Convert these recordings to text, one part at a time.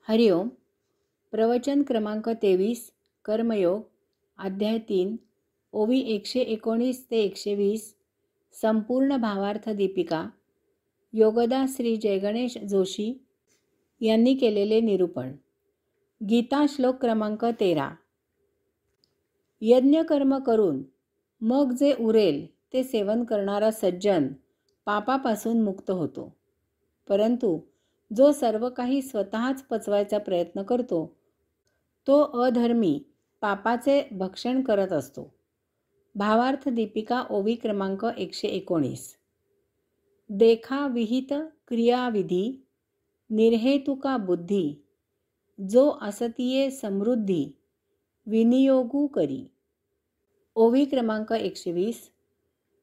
हरिओम. प्रवचन क्रमांक 23. कर्मयोग. अध्याय 3. ओवी 119 ते 120. संपूर्ण भावार्थ दीपिका. योगदास श्री जयगणेश जोशी यांनी केलेले निरूपण. गीता श्लोक क्रमांक 13. यज्ञकर्म करून मग जे उरेल ते सेवन करणारा सज्जन पापापासून मुक्त होतो, परंतु जो सर्व काही स्वतःच पचवायचा प्रयत्न करतो तो अधर्मी पापाचे भक्षण करत असतो. भावार्थ दीपिका. ओवी क्रमांक 119. देखा विहित क्रियाविधी निर्हेतुका बुद्धी जो असतीये समृद्धी विनियोगू करी. ओवी क्रमांक 120.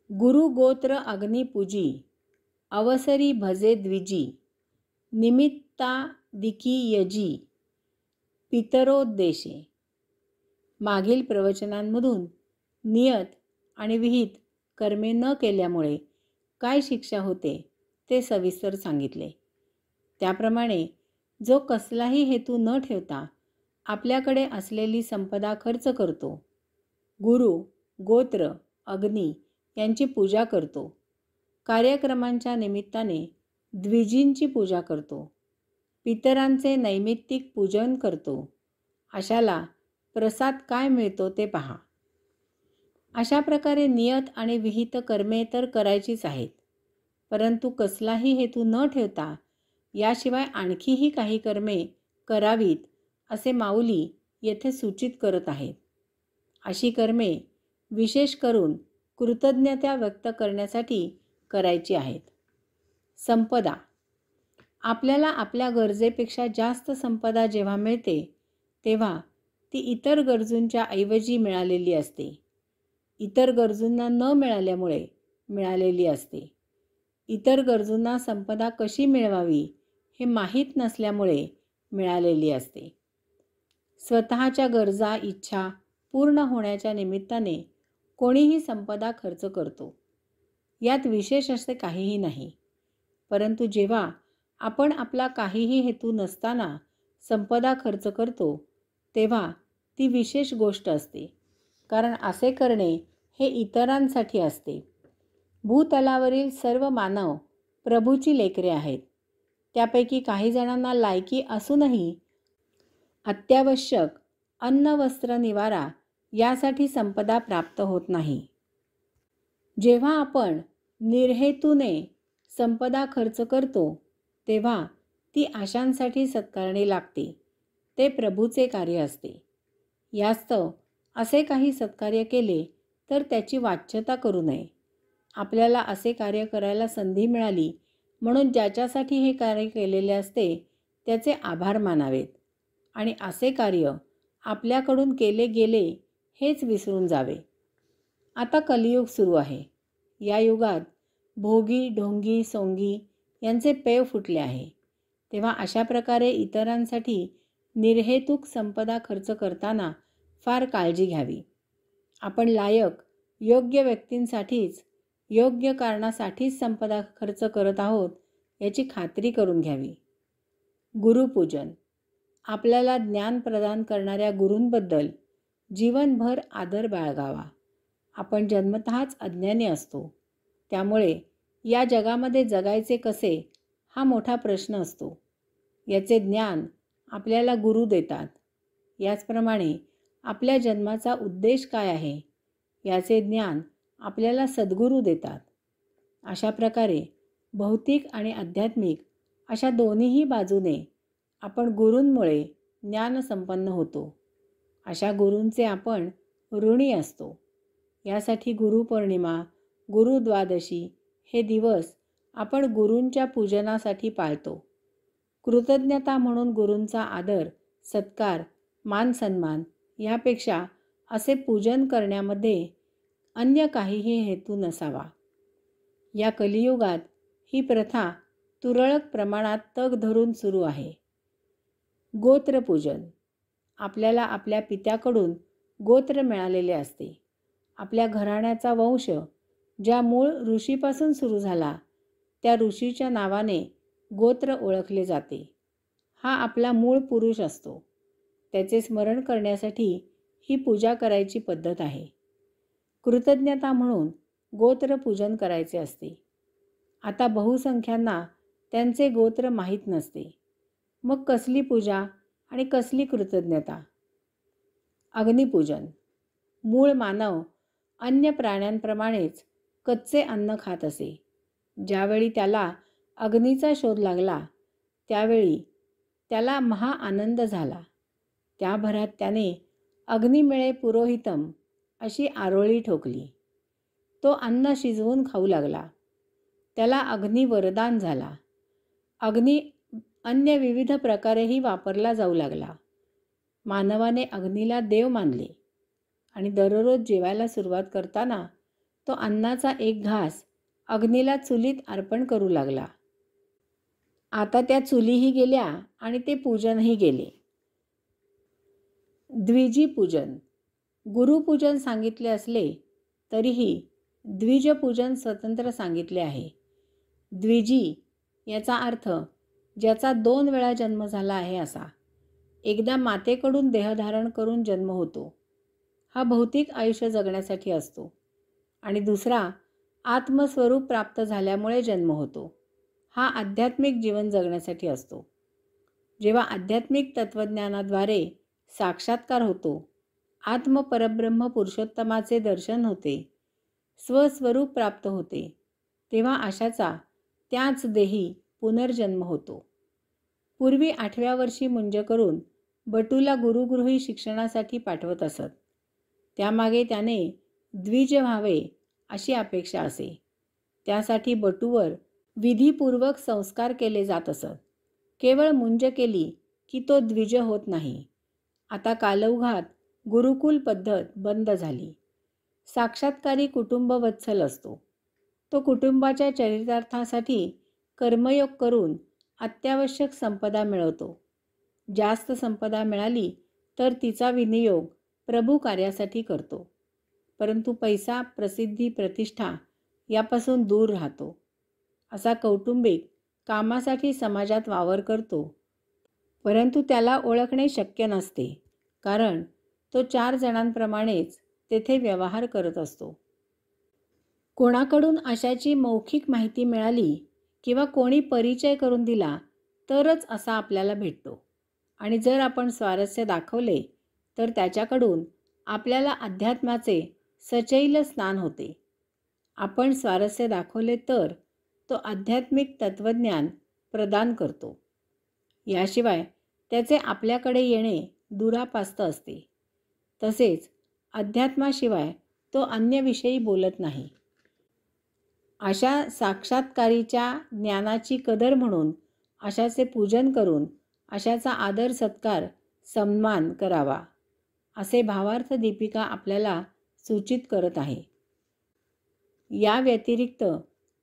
गुरु गोत्र अग्निपूजी अवसरी भजे द्विजी निमित्ता दिकी यजी पितरोद्देशे. मागील प्रवचनांमधून नियत आणि विहित कर्मे न केल्यामुळे काय शिक्षा होते ते सविस्तर सांगितले. त्याप्रमाणे जो कसलाही हेतू न ठेवता आपल्याकडे असलेली संपदा खर्च करतो, गुरु, गोत्र, अग्नी यांची पूजा करतो, कार्यक्रमांच्या निमित्ताने द्विजींची पूजा करतो, पितरांचे नैमित्तिक पूजन करतो, अशाला प्रसाद काय मिळतो ते पहा. अशा प्रकारे नियत आणि विहित कर्मे तर करायचीच आहेत, परंतु कसलाही हेतू न ठेवता याशिवाय आणखीही काही कर्मे करावीत असे माऊली येथे सूचित करत आहेत. अशी कर्मे विशेष करून कृतज्ञता व्यक्त करण्यासाठी करायची आहेत. संपदा. आपल्याला आपल्या गरजेपेक्षा जास्त संपदा जेव्हा मिळते तेव्हा ती इतर गरजूंच्या ऐवजी मिळालेली असते, इतर गरजूंना न मिळाल्यामुळे मिळालेली असते. इतर गरजूंना संपदा कशी मिळवावी हे माहीत नसल्यामुळे मिळालेली असते. स्वतःच्या गरजा, इच्छा पूर्ण होण्याच्या निमित्ताने कोणीही संपदा खर्च करतो, यात विशेष असे काहीही नाही. परंतु जेव्हा आपण आपला काहीही हेतू नसताना संपदा खर्च करतो तेव्हा ती विशेष गोष्ट असते, कारण असे करणे हे इतरांसाठी असते. भूतलावरील सर्व मानव प्रभूची लेकरे आहेत. त्यापैकी काही जणांना लायकी असूनही अत्यावश्यक अन्न, वस्त्र, निवारा यासाठी संपदा प्राप्त होत नाही. जेव्हा आपण निर्हेतूने संपदा खर्च करतो तेव्हा ती आशांसाठी सत्कारणी लागते. ते प्रभूचे कार्य असते. यास्तव असे काही सत्कार्य केले तर त्याची वाच्यता करू नये. आपल्याला असे कार्य करायला संधी मिळाली म्हणून ज्याच्यासाठी हे कार्य केलेले असते त्याचे आभार मानावेत आणि असे कार्य आपल्याकडून केले गेले हेच विसरून जावे. आता कलियुग सुरू आहे. या युगात भोगी, ढोंगी, सोंगी यांचे पेव फुटले आहे. तेव्हा अशा प्रकारे इतरांसाठी निर्हेतुक संपदा खर्च करताना फार काळजी घ्यावी. आपण लायक, योग्य व्यक्तींसाठीच, योग्य कारणासाठीच संपदा खर्च करत आहोत याची खात्री करून घ्यावी. गुरुपूजन. आपल्याला ज्ञान प्रदान करणाऱ्या गुरूंबद्दल जीवनभर आदर बाळगावा. आपण जन्मतःच अज्ञानी असतो, त्यामुळे या जगामध्ये जगायचे कसे हा मोठा प्रश्न असतो. याचे ज्ञान आपल्याला गुरु देतात. याचप्रमाणे आपल्या जन्माचा उद्देश काय आहे याचे ज्ञान आपल्याला सद्गुरू देतात. अशा प्रकारे भौतिक आणि आध्यात्मिक अशा दोन्हीही बाजूने आपण गुरूंमुळे ज्ञानसंपन्न होतो. अशा गुरूंचे आपण ऋणी असतो. यासाठी गुरुपौर्णिमा, गुरुद्वादशी हे दिवस आपण गुरूंच्या पूजनासाठी पाळतो. कृतज्ञता म्हणून गुरूंचा आदर, सत्कार, मान सन्मान यापेक्षा असे पूजन करण्यामध्ये अन्य काहीही हेतू नसावा. या कलियुगात ही प्रथा तुरळक प्रमाणात तग धरून सुरू आहे. गोत्रपूजन. आपल्याला आपल्या पित्याकडून गोत्र मिळालेले असते. आपल्या घराण्याचा वंश ज्या मूळ ऋषीपासून सुरू झाला त्या ऋषीच्या नावाने गोत्र ओळखले जाते. हा आपला मूळ पुरुष असतो. त्याचे स्मरण करण्यासाठी ही पूजा करायची पद्धत आहे. कृतज्ञता म्हणून गोत्र पूजन करायचे असते. आता बहुसंख्यांना त्यांचे गोत्र माहीत नसते. मग कसली पूजा आणि कसली कृतज्ञता? अग्निपूजन. मूळ मानव अन्य प्राण्यांप्रमाणेच कच्चे अन्न खात असे. ज्यावेळी त्याला अग्नीचा शोध लागला त्यावेळी त्याला महा आनंद झाला. त्या भरात त्याने अग्निमिळे पुरोहितम अशी आरोळी ठोकली. तो अन्न शिजवून खाऊ लागला. त्याला अग्नी वरदान झाला. अग्नी अन्य विविध प्रकारेही वापरला जाऊ लागला. मानवाने अग्नीला देव मानले आणि दररोज जेवायला सुरुवात करताना तो अन्नाचा एक घास अग्नीला चुलीत अर्पण करू लागला. आता त्या चुलीही गेल्या आणि ते पूजनही गेले. द्विजी पूजन. गुरुपूजन सांगितले असले तरीही द्विजपूजन स्वतंत्र सांगितले आहे. द्विजी याचा अर्थ ज्याचा 2 वेळा जन्म झाला आहे असा. एकदा मातेकडून देहधारण करून जन्म होतो. हा भौतिक आयुष्य जगण्यासाठी असतो आणि दुसरा आत्मस्वरूप प्राप्त झाल्यामुळे जन्म होतो. हा आध्यात्मिक जीवन जगण्यासाठी असतो. जेव्हा आध्यात्मिक तत्त्वज्ञानाद्वारे साक्षात्कार होतो, आत्मपरब्रह्म पुरुषोत्तमाचे दर्शन होते, स्वस्वरूप प्राप्त होते, तेव्हा अशाचा त्याच देही पुनर्जन्म होतो. पूर्वी 8व्या वर्षी मुंज करून बटूला गुरुगृही शिक्षणासाठी पाठवत असत. त्यामागे त्याने द्विज व्हावे अशी अपेक्षा असे. त्यासाठी बटूवर विधीपूर्वक संस्कार केले जात असत. केवळ मुंज केली की तो द्विज होत नाही. आता कालौघात गुरुकुल पद्धत बंद झाली. साक्षात्कारी कुटुंब वत्सल असतो. तो कुटुंबाच्या चरितार्थासाठी कर्मयोग करून अत्यावश्यक संपदा मिळवतो. जास्त संपदा मिळाली तर तिचा विनियोग प्रभू कार्यासाठी करतो. परंतु पैसा, प्रसिद्धी, प्रतिष्ठा यापासून दूर राहतो. असा कौटुंबिक कामासाठी समाजात वावर करतो, परंतु त्याला ओळखणे शक्य नसते, कारण तो 4 जणांप्रमाणेच तेथे व्यवहार करत असतो. कोणाकडून अशाची मौखिक माहिती मिळाली किंवा कोणी परिचय करून दिला तरच असा आपल्याला भेटतो. आणि जर आपण स्वारस्य दाखवले तर त्याच्याकडून आपल्याला अध्यात्माचे सचैल स्नान होते. आपण स्वारस्य दाखवले तर तो आध्यात्मिक तत्त्वज्ञान प्रदान करतो. याशिवाय त्याचे आपल्याकडे येणे दुरापास्त असते. तसेच अध्यात्माशिवाय तो अन्य विषयी बोलत नाही. अशा साक्षात्कारीच्या ज्ञानाची कदर म्हणून अशाचे पूजन करून अशाचा आदर सत्कार सन्मान करावा, असे भावार्थ दीपिका आपल्याला सूचित करत आहे. या व्यतिरिक्त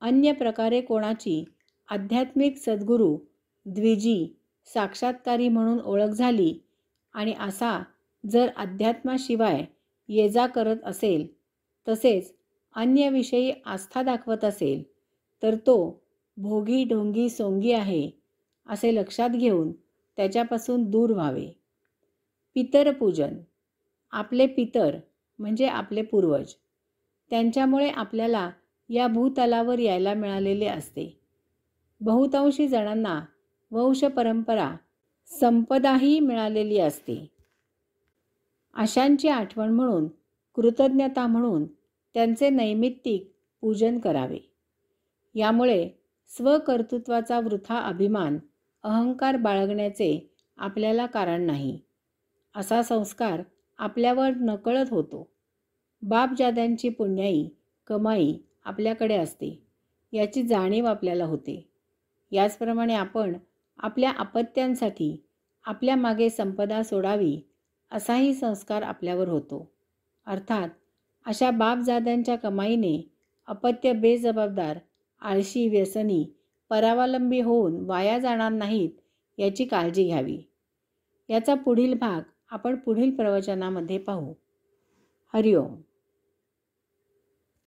अन्य प्रकारे कोणाची आध्यात्मिक सद्गुरू द्विजी साक्षात्कारी म्हणून ओळख झाली आणि असा जर अध्यात्माशिवाय ये जा करत असेल, तसेच अन्यविषयी आस्था दाखवत असेल, तर तो भोगी ढोंगी सोंगी आहे असे लक्षात घेऊन त्याच्यापासून दूर व्हावे. पितरपूजन. आपले पितर म्हणजे आपले पूर्वज, त्यांच्यामुळे आपल्याला या भूतलावर यायला मिळालेले असते. बहुतांशी जणांना वंश परंपरा संपदाही मिळालेली असते. अशांची आठवण म्हणून, कृतज्ञता म्हणून त्यांचे नैमित्तिक पूजन करावे. यामुळे स्वकर्तृत्वाचा वृथा अभिमान, अहंकार बाळगण्याचे आपल्याला कारण नाही. असा संस्कार आपल्यावर नकळत होतो. बापजाद्यांची पुण्याई कमाई आपल्याकडे असते याची जाणीव आपल्याला होते. याचप्रमाणे आपण आपल्या अपत्यांसाठी आपल्या मागे संपदा सोडावी असाही संस्कार आपल्यावर होतो. अर्थात अशा बापजाद्यांच्या कमाईने अपत्य बेजबाबदार, आळशी, व्यसनी, परावलंबी होऊन वाया जाणार नाहीत याची काळजी घ्यावी. याचा पुढील भाग आपण पुढील प्रवचनामध्ये पाहू. हरिओम.